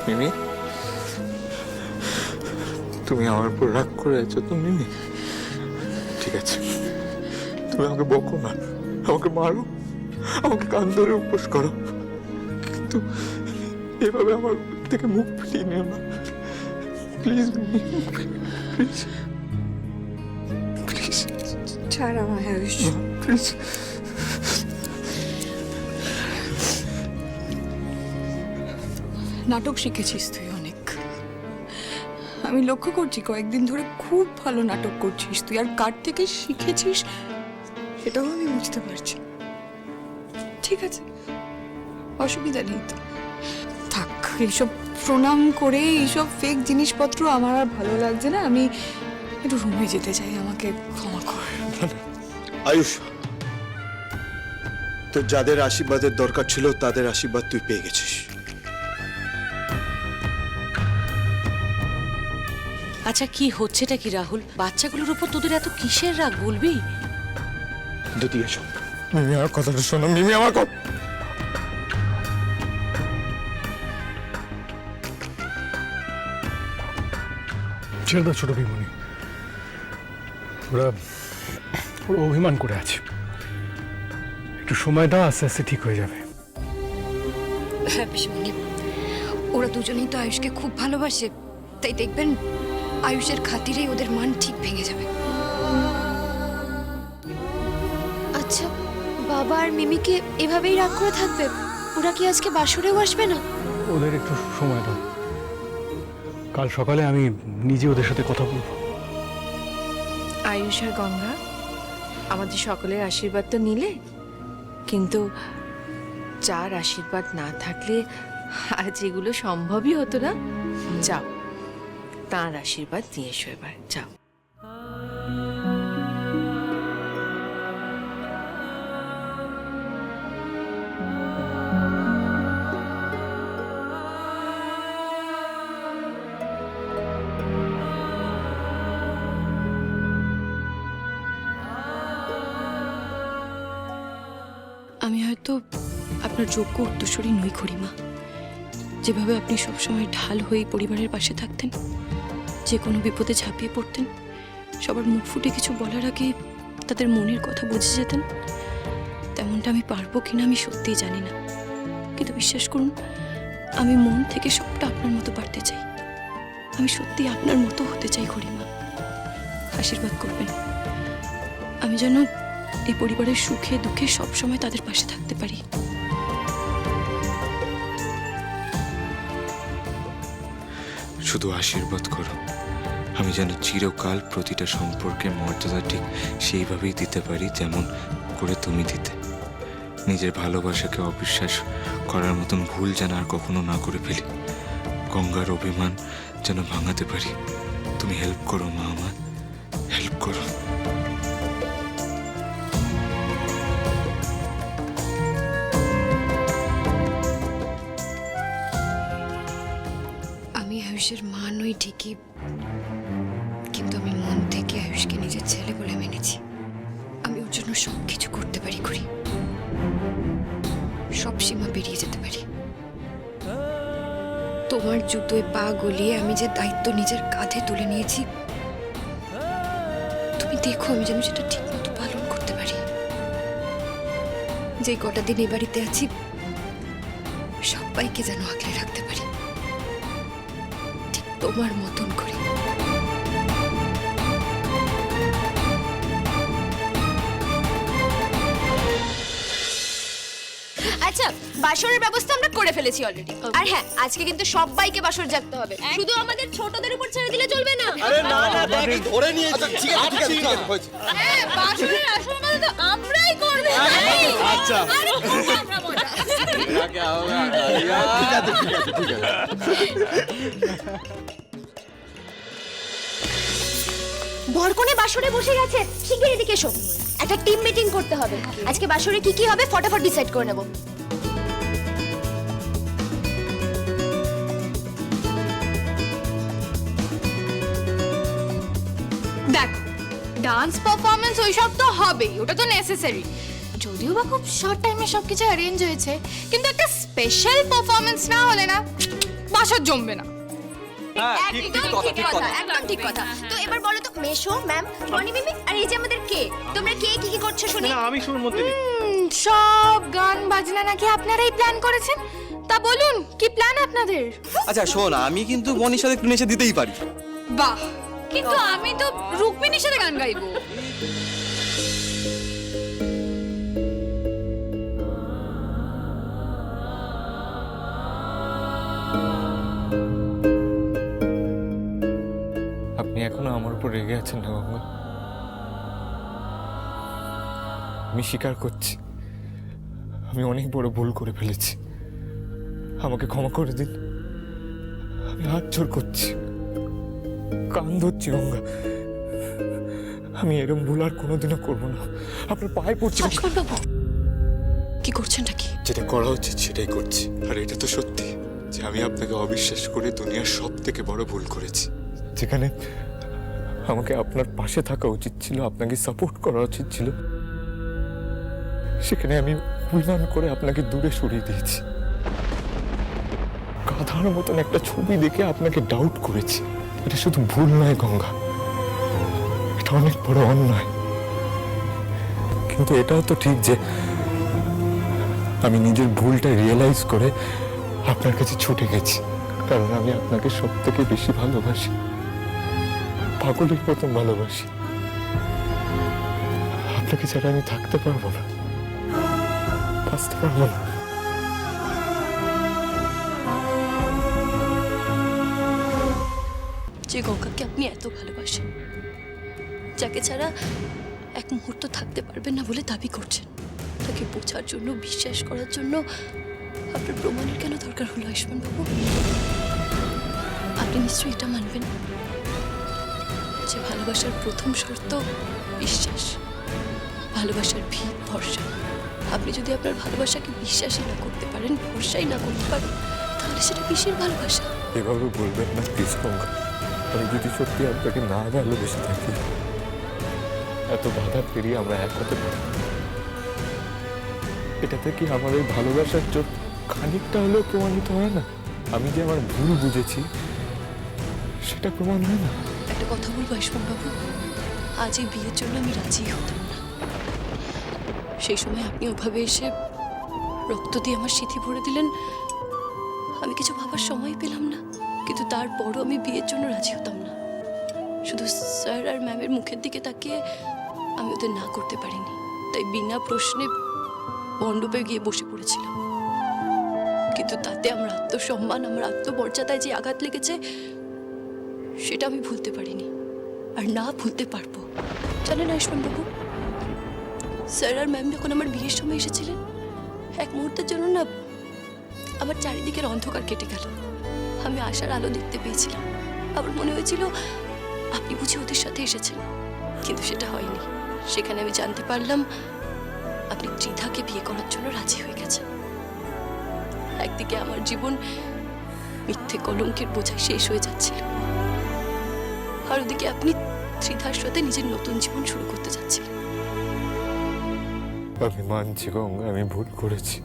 মিমি, তুমি আমার উপর রাগ করে আছো তো মিমি? ঠিক আছে, তুমি আমাকে বকো না, আমাকে মারো, আমাকে কান ধরে উপোস করো, কিন্তু এভাবে আমার থেকে মুখ ফিরিয়ে নিও না প্লিজ মিমি, প্লিজ প্লিজ। ছাড় আমায় আয়ুষ। প্লিজ। নাটক শিখেছিস তুই অনেক, আমি লক্ষ্য করছি কয়েকদিন ধরে খুব ভালো নাটক করছিস তুই, আর কার থেকে শিখেছিস সেটাও আমি বুঝতে পারছি। ঠিক আছে, অসুবিধা নেই তো, থাক। এইসব প্রণাম করে এইসব ফেক জিনিসপত্র আমার আর ভালো লাগছে না, আমি একটু রুমে যেতে চাই, আমাকে ক্ষমা কর। আয়ুষ, তো যাদের আশীর্বাদের দরকার ছিল তাদের আশীর্বাদ তুই পেয়ে গেছিস। আচ্ছা, কি হচ্ছেটা কি রাহুল? বাচ্চাগুলোর উপর তোদের এত কিসের রাগ বলবি? দিদি এসো। মিমি আমার কথাটা শোনো, মিমি আমার কথা। ছেড়ে দাও ছোট বিমনি, ওরা অভিমান করে আছে, একটু সময় দাও, আস্তে আস্তে ঠিক হয়ে যাবে। হ্যাঁ পিসিমণি, ওরা দুজনেই তো আয়ুষকে খুব ভালোবাসে, তাই দেখবেন আয়ুষের খাতিরেই ওদের মান ঠিক ভেঙে যাবে। আচ্ছা, বাবা আর মিমিকে এভাবেই রাগ করে থাকবে? ওরা কি আজকে বাসরেও আসবে না? ওদের একটু সময় দাও, কাল সকালে আমি নিজে ওদের সাথে কথা বলবো। আয়ুষ আর গঙ্গা, আমাদের সকলের আশীর্বাদ তো নিলে, কিন্তু যার আশীর্বাদ না থাকলে আজ এগুলো সম্ভবই হতো না। যাও, তাঁর আশীর্বাদ নিয়ে এসো এবার, যাও। আমি হয়তো আপনার যোগ্য উত্তরসূরি নই খুড়িমা, যেভাবে আপনি সবসময় ঢাল হয়ে পরিবারের পাশে থাকতেন, যে কোনো বিপদে ঝাঁপিয়ে পড়তেন, সবার মুখ ফুটে কিছু বলার আগে তাদের মনের কথা বুঝে যেতেন, তেমনটা আমি পারবো কিনা আমি সত্যিই জানি না। কিন্তু বিশ্বাস করুন, আমি মন থেকে সবটা আপনার মতো পারতে চাই, আমি সত্যি আপনার মতো হতে চাই খুড়িমা। আশীর্বাদ করবেন আমি যেন এই পরিবারের সুখে দুঃখে সবসময় তাদের পাশে থাকতে পারি। শুধু আশীর্বাদ করো, আমি যেন চিরকাল প্রতিটা সম্পর্কের মর্যাদা ঠিক সেইভাবেই দিতে পারি যেমন করে তুমি দিতে। নিজের ভালোবাসাকে অবিশ্বাস করার মতন ভুল যেন আর কখনো না করে ফেলি। গঙ্গার অভিমান যেন ভাঙাতে পারি। তুমি হেল্প করো মা, আমার হেল্প করো। আমি আয়ুষের মা নই ঠিকই, কিন্তু আমি মন থেকে আয়ুষকে নিজের ছেলে বলে মেনেছি। আমি ওর জন্য সবকিছু করতে পারি, করি, সব সীমা পেরিয়ে যেতে পারি। তোমার জুতোয় পা গলিয়ে আমি যে দায়িত্ব নিজের কাঁধে তুলে নিয়েছি, তুমি দেখো আমি যেন সেটা ঠিক মতো পালন করতে পারি। যে কটা দিন এ বাড়িতে আছি সবাইকে যেন আগলে রাখতে পারি ঠিক তোমার মতন করে। আচ্ছা, বাসরের ব্যবস্থা আমরা করে ফেলেছি অলরেডি। আর হ্যাঁ, আজকে কিন্তু সবাইকে বাসর জাগতে হবে, শুধু আমাদের ছোটদের উপর ছেড়ে দিলে চলবে না। আরে না না, দেখ ধরে নিয়েছি। ঠিক আছে ঠিক আছে ঠিক আছে, হয়েছে। হ্যাঁ, বাসরের আসল মজা তো আমরাই করব। আচ্ছা আরে করব আমরা মজা। ঠিক আছে ঠিক আছে ঠিক আছে। বরকনে বাসরে বসে গেছে, শিগগিরই এদিকে এসো, একটা টিম মিটিং করতে হবে। আজকে বাসরে কি কি হবে ফটাফট ডিসাইড করে নেব। দেখ, ডান্স পারফরমেন্স ওইসব তো হবেই, ওটা তো নেসেসারি। যদিও বা খুব শর্ট টাইমে সবকিছু অ্যারেঞ্জ হয়েছে, কিন্তু একটা স্পেশাল পারফরমেন্স না হলে না বাসার জমবে না। একদম ঠিক কথা, একদম ঠিক কথা। তো এবার বলো তো মেশো ম্যাম, মনি মিমি, আর এই যে আমাদের কে, তোমরা কে কি কি করছো শুনি? আমি শুরুর মধ্যে নেই। সব গান বাজনা নাকি আপনারাই প্ল্যান করেছেন? তা বলুন কি প্ল্যান আপনাদের? আচ্ছা শোন, আমি কিন্তু মনির সাথে একটু নেচে দিতেই পারি। বাহ, কিন্তু আমি তো রুক্মিণীর সাথে গান গাইবো। আপনি এখনো আমার উপর রেগে আছেন না গঙ্গা? আমি স্বীকার করছি, আমি অনেক বড় ভুল করে ফেলেছি। আমাকে ক্ষমা করে দিন। আমি হাত জোড় করছি, কান ধরছি গঙ্গা। আমি এরম ভুল আর কোনোদিনও করবো না। আপনার পায়ে পড়ছি। বাবু কি করছেনটা কি? যেটা করা উচিত সেটাই করছি। আর এটা তো সত্যি যে আমি আপনাকে অবিশ্বাস করে দুনিয়ার সব থেকে বড় ভুল করেছি। যেখানে আমাকে আপনার পাশে থাকা উচিত ছিল, আপনাকে সাপোর্ট করা উচিত ছিল, সেখানে আমি অভিমান করে আপনাকে দূরে সরিয়ে দিয়েছি। গাধার মতন একটা ছবি দেখে আপনাকে ডাউট করেছি। এটা শুধু ভুল নয় গঙ্গা, এটা অনেক বড় অন্যায়। কিন্তু এটাও তো ঠিক যে আমি নিজের ভুলটা রিয়েলাইজ করে আপনার কাছে ছুটে গেছি, কারণ আমি আপনাকে সব থেকে বেশি ভালোবাসি, পাগলের মতন ভালোবাসি। আপনাকে ছাড়া আমি থাকতে পারবো না, বাঁচতে পারবো না। যে গঙ্গাকে আপনি এত ভালোবাসেন, যাকে ছাড়া এক মুহূর্ত থাকতে পারবেন না বলে দাবি করছেন, তাকে বোঝার জন্য, বিশ্বাস করার জন্য আপনার প্রমাণের কেন দরকার হলো আয়ুষ্মান বাবু? আপনি নিশ্চয়ই এটা মানবেন যে ভালোবাসার প্রথম শর্ত বিশ্বাস, ভালোবাসার ভিত ভরসা। আপনি যদি আপনার ভালোবাসাকে বিশ্বাসই না করতে পারেন, ভরসাই না করতে পারেন, তাহলে সেটা কিসের ভালোবাসা? এভাবে বলবেন না প্লিজ গঙ্গা। আমি যদি সত্যি আপনাকে না ভালোবেসে থাকি, এত বাধা পেরিয়ে আমরা এক হতে পারি। এটাতে কি আমার এই ভালোবাসার চোখ খানিকটা হলেও প্রমাণিত হয় না? আমি যে আমার ভুল বুঝেছি সেটা প্রমাণ হয় না? একটা কথা বলবো আয়ুষ্মান বাবু, আজ এই বিয়ের জন্য আমি রাজি হতাম না। সেই সময় আপনি ওভাবে এসে রক্ত দিয়ে আমার সিঁথি ভরে দিলেন, আমি কিছু ভাবার সময় পেলাম না। কিন্তু তারপরও আমি বিয়ের জন্য রাজি হতাম না। শুধু স্যার আর ম্যামের মুখের দিকে তাকিয়ে আমি ওদের না করতে পারিনি, তাই বিনা প্রশ্নে মণ্ডপে গিয়ে বসে পড়েছিলাম। কিন্তু তাতে আমার আত্মসম্মান, আমার আত্মমর্যাদায় যে আঘাত লেগেছে সেটা আমি ভুলতে পারিনি, আর না ভুলতে পারবো। জানেন আয়ুষ্মান বাবু, স্যার আর ম্যাম যখন আমার বিয়ের সময় এসেছিলেন, এক মুহূর্তের জন্য না আমার চারিদিকের অন্ধকার কেটে গেল। আমি আশার আলো দেখতে পেয়েছিলাম। আমার মনে হয়েছিল আপনি বুঝি ওদের সাথে এসেছেন, কিন্তু সেটা হয়নি। সেখানে আমি জানতে পারলাম আপনি ত্রিধাকে বিয়ে করার জন্য রাজি হয়ে গেছেন। একদিকে আমার জীবন মিথ্যে কলঙ্কের বোঝায় শেষ হয়ে যাচ্ছিল, আর ওদিকে আপনি ত্রিধার সাথে নিজের নতুন জীবন শুরু করতে যাচ্ছিলেন। আমি মানছি গঙ্গা, আমি ভুল করেছি,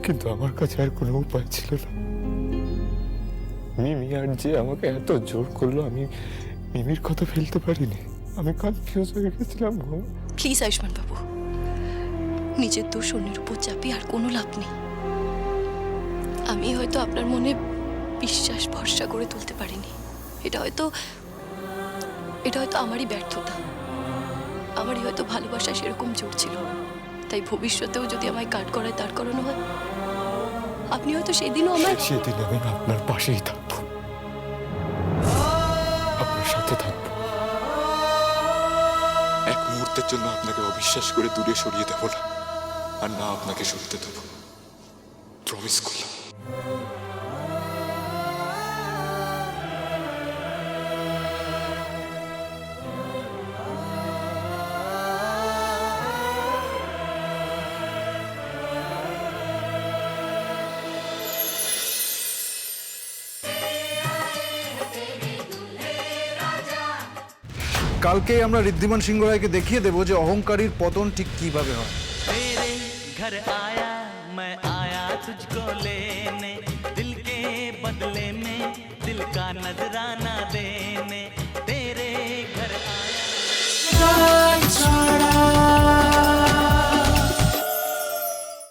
কিন্তু আমার কাছে আর কোনো উপায় ছিল না। মিমি আর যে আমাকে এত জোর করলো, আমি মিমির কথা ফেলতে পারিনি। আমি কনফিউজ হয়ে গেছিলাম। প্লিজ আয়ুষ্মান বাবু, নিজের দোষ অন্যের উপর চাপিয়ে আর কোনো লাভ নেই। আমি হয়তো আপনার মনে বিশ্বাস ভরসা করে তুলতে পারিনি। এটা হয়তো আমারই ব্যর্থতা। আমারই হয়তো ভালোবাসা সেরকম জোর ছিল। তাই ভবিষ্যতেও যদি আমায় কাট করায় দাঁড় করানো হয়, আপনি হয়তো সেদিনও আমার সেদিন আমি আপনার পাশেই থাকবো, আপনার সাথে থাকবো। এক মুহূর্তের জন্য আপনাকে অবিশ্বাস করে দূরে সরিয়ে দেব না, আর না আপনাকে সরতে দেব। প্রমিস করলাম। কালকেই আমরা ঋদ্ধিমান সিংহ রায়কে দেখিয়ে দেবো যে অহংকারীর পতন ঠিক কিভাবে হয়। तेरे घर आया मैं आया तुझको लेने दिल के बदले में दिल का नजराना देने